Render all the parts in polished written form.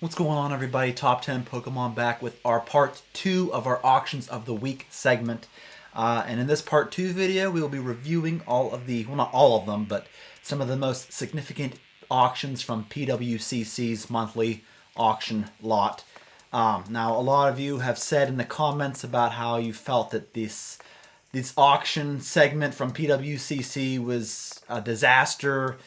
What's going on, everybody? Top 10 Pokemon back with our part 2 of our Auctions of the Week segment. And in this part 2 video, we will be reviewing all of the, well, not all of them, but some of the most significant auctions from PWCC's monthly auction lot. Now, a lot of you have said in the comments about how you felt that this auction segment from PWCC was a disaster,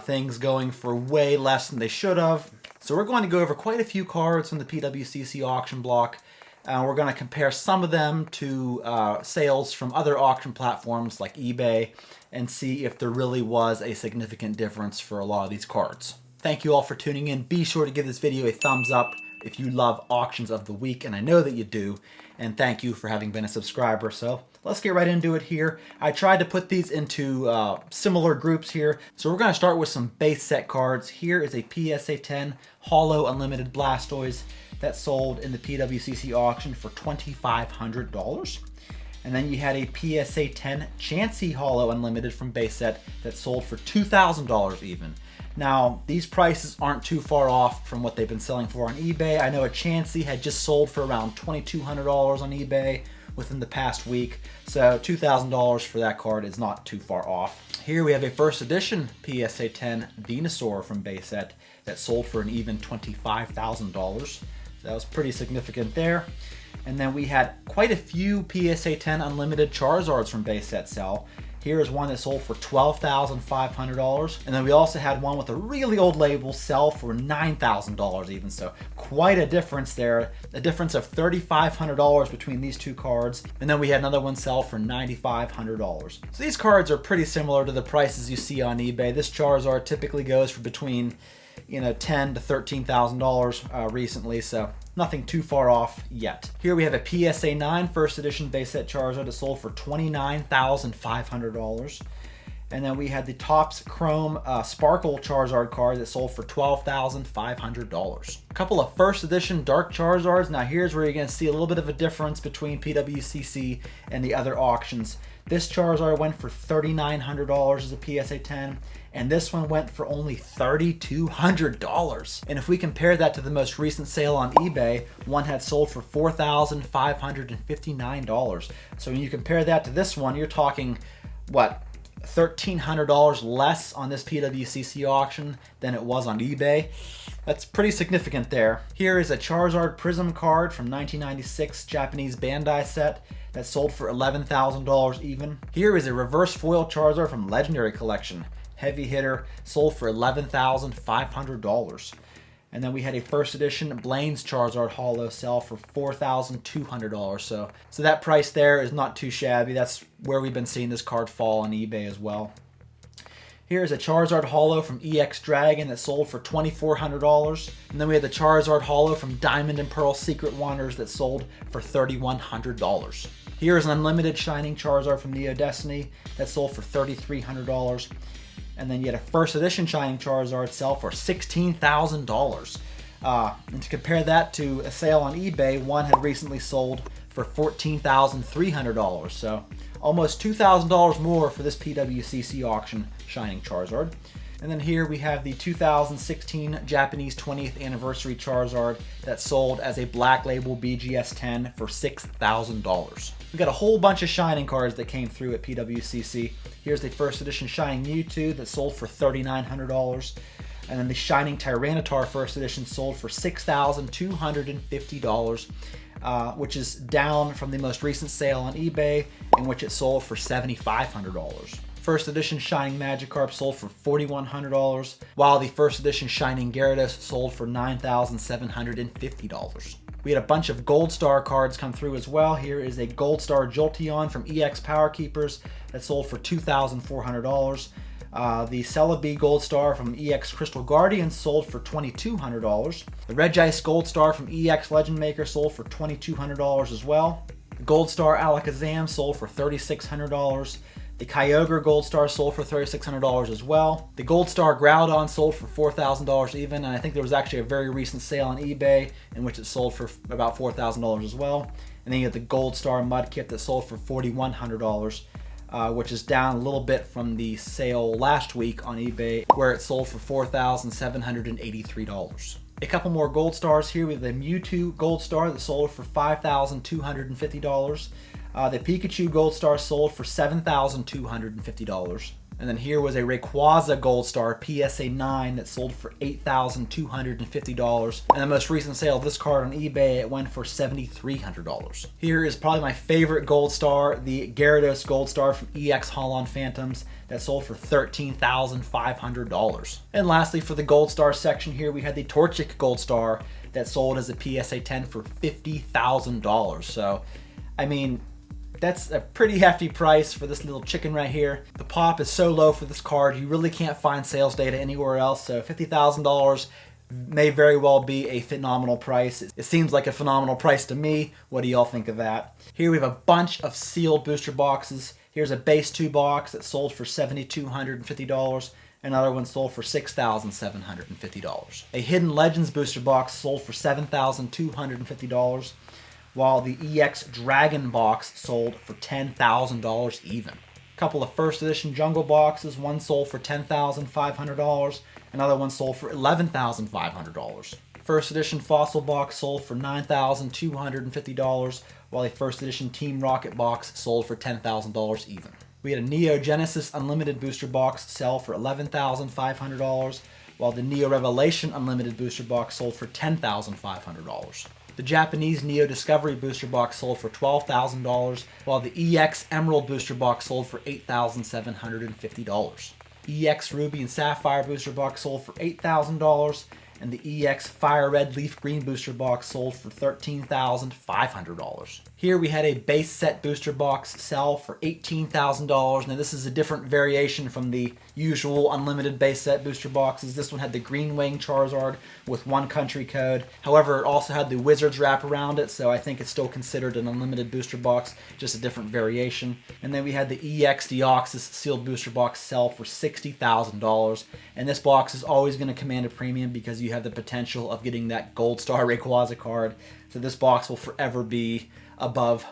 things going for way less than they should have. So we're going to go over quite a few cards from the PWCC auction block. We're going to compare some of them to sales from other auction platforms like eBay and see if there really was a significant difference for a lot of these cards. Thank you all for tuning in. Be sure to give this video a thumbs up if you love auctions of the week, and I know that you do. And thank you for having been a subscriber. So let's get right into it here. I tried to put these into similar groups here. So we're going to start with some base set cards. Here is a PSA 10 Holo Unlimited Blastoise that sold in the PWCC auction for $2,500. And then you had a PSA 10 Chansey Holo Unlimited from base set that sold for $2,000 even. Now, these prices aren't too far off from what they've been selling for on eBay. I know a Chansey had just sold for around $2,200 on eBay within the past week, so $2,000 for that card is not too far off. Here we have a first edition PSA 10 Venusaur from base set that sold for an even $25,000. So that was pretty significant there. And then we had quite a few PSA 10 Unlimited Charizards from base set sell. Here is one that sold for $12,500. And then we also had one with a really old label sell for $9,000 even. So quite a difference there. A difference of $3,500 between these two cards. And then we had another one sell for $9,500. So these cards are pretty similar to the prices you see on eBay. This Charizard typically goes for between $10,000 to $13,000 recently, so nothing too far off yet. Here we have a PSA 9 first edition base set Charizard that sold for $29,500. And then we had the Topps Chrome Sparkle Charizard card that sold for $12,500. A couple of first edition Dark Charizards. Now here's where you're going to see a little bit of a difference between PWCC and the other auctions. This Charizard went for $3,900 as a PSA 10, and this one went for only $3,200. And if we compare that to the most recent sale on eBay, one had sold for $4,559. So when you compare that to this one, you're talking, what, $1,300 less on this PWCC auction than it was on eBay. That's pretty significant there. Here is a Charizard Prism card from 1996 Japanese Bandai set that sold for $11,000 even. Here is a reverse foil Charizard from Legendary Collection. Heavy hitter, sold for $11,500. And then we had a first edition Blaine's Charizard Holo sell for $4,200. So that price there is not too shabby. That's where we've been seeing this card fall on eBay as well. Here's a Charizard Holo from EX Dragon that sold for $2,400. And then we had the Charizard Holo from Diamond and Pearl Secret Wonders that sold for $3,100. Here's an Unlimited Shining Charizard from Neo Destiny that sold for $3,300. And then you had a first edition Shining Charizard sell for $16,000. And to compare that to a sale on eBay, one had recently sold for $14,300. So almost $2,000 more for this PWCC auction Shining Charizard. And then here we have the 2016 Japanese 20th Anniversary Charizard that sold as a Black Label BGS 10 for $6,000. We got a whole bunch of Shining cards that came through at PWCC. Here's the first edition Shining Mewtwo that sold for $3,900. And then the Shining Tyranitar first edition sold for $6,250, which is down from the most recent sale on eBay, in which it sold for $7,500. First edition Shining Magikarp sold for $4,100, while the first edition Shining Gyarados sold for $9,750. We had a bunch of Gold Star cards come through as well. Here is a Gold Star Jolteon from EX Power Keepers that sold for $2,400. The Celebi Gold Star from EX Crystal Guardian sold for $2,200. The Regice Gold Star from EX Legend Maker sold for $2,200 as well. The Gold Star Alakazam sold for $3,600. The Kyogre Gold Star sold for $3,600 as well. The Gold Star Groudon sold for $4,000 even, and I think there was actually a very recent sale on eBay in which it sold for about $4,000 as well. And then you have the Gold Star Mudkip that sold for $4,100, which is down a little bit from the sale last week on eBay where it sold for $4,783. A couple more gold stars here. We have the Mewtwo gold star that sold for $5,250. The Pikachu gold star sold for $7,250. And then here was a Rayquaza gold star PSA 9 that sold for $8,250. And the most recent sale of this card on eBay, it went for $7,300. Here is probably my favorite gold star, the Gyarados gold star from EX Holon Phantoms that sold for $13,500. And lastly, for the gold star section here, we had the Torchic gold star that sold as a PSA 10 for $50,000. So, I mean, that's a pretty hefty price for this little chicken right here. The pop is so low for this card, you really can't find sales data anywhere else, so $50,000 may very well be a phenomenal price. It seems like a phenomenal price to me. What do y'all think of that? Here we have a bunch of sealed booster boxes. Here's a base 2 box that sold for $7,250. Another one sold for $6,750. A Hidden Legends booster box sold for $7,250. While the EX Dragon box sold for $10,000 even. A couple of first edition Jungle boxes, one sold for $10,500, another one sold for $11,500. First edition Fossil box sold for $9,250, while a first edition Team Rocket box sold for $10,000 even. We had a Neo Genesis Unlimited booster box sell for $11,500, while the Neo Revelation Unlimited booster box sold for $10,500. The Japanese Neo Discovery booster box sold for $12,000, while the EX Emerald booster box sold for $8,750. EX Ruby and Sapphire booster box sold for $8,000, and the EX Fire Red Leaf Green booster box sold for $13,500. Here we had a base set booster box sell for $18,000. Now this is a different variation from the usual unlimited base set booster boxes. This one had the Green Wing Charizard with one country code. However, it also had the Wizards wrap around it, so I think it's still considered an unlimited booster box, just a different variation. And then we had the EX Deoxys sealed booster box sell for $60,000. And this box is always going to command a premium because you have the potential of getting that Gold Star Rayquaza card. So this box will forever be above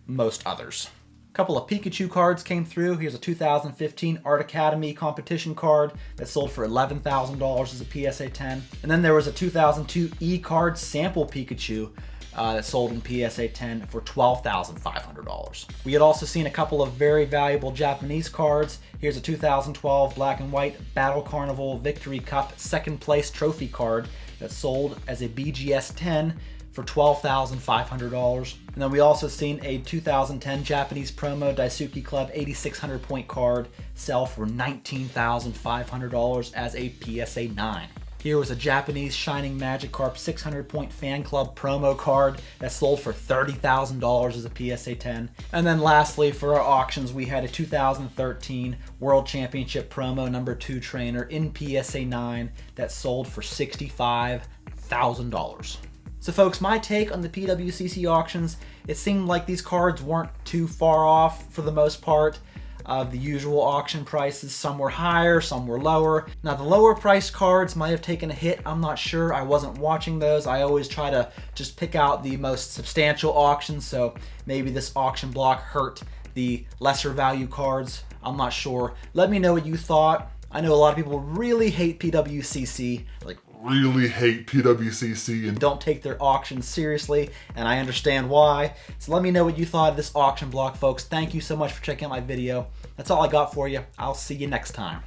most others. A couple of Pikachu cards came through. Here's a 2015 Art Academy competition card that sold for $11,000 as a PSA 10. And then there was a 2002 E-Card sample Pikachu that sold in PSA 10 for $12,500. We had also seen a couple of very valuable Japanese cards. Here's a 2012 Black and White Battle Carnival Victory Cup second place trophy card that sold as a BGS 10 for $12,500. And then we also seen a 2010 Japanese promo Daisuke Club 8600 point card sell for $19,500 as a PSA 9. Here was a Japanese Shining Magikarp 600 point fan club promo card that sold for $30,000 as a PSA 10. And then lastly, for our auctions, we had a 2013 World Championship promo number 2 trainer in PSA 9 that sold for $65,000. So folks, my take on the PWCC auctions, it seemed like these cards weren't too far off for the most part of the usual auction prices. Some were higher, some were lower. Now the lower priced cards might have taken a hit, I'm not sure, I wasn't watching those. I always try to just pick out the most substantial auctions, so maybe this auction block hurt the lesser value cards, I'm not sure. Let me know what you thought. I know a lot of people really hate PWCC, and don't take their auctions seriously, and I understand why. So let me know what you thought of this auction block, folks. Thank you so much for checking out my video. That's all I got for you. I'll see you next time.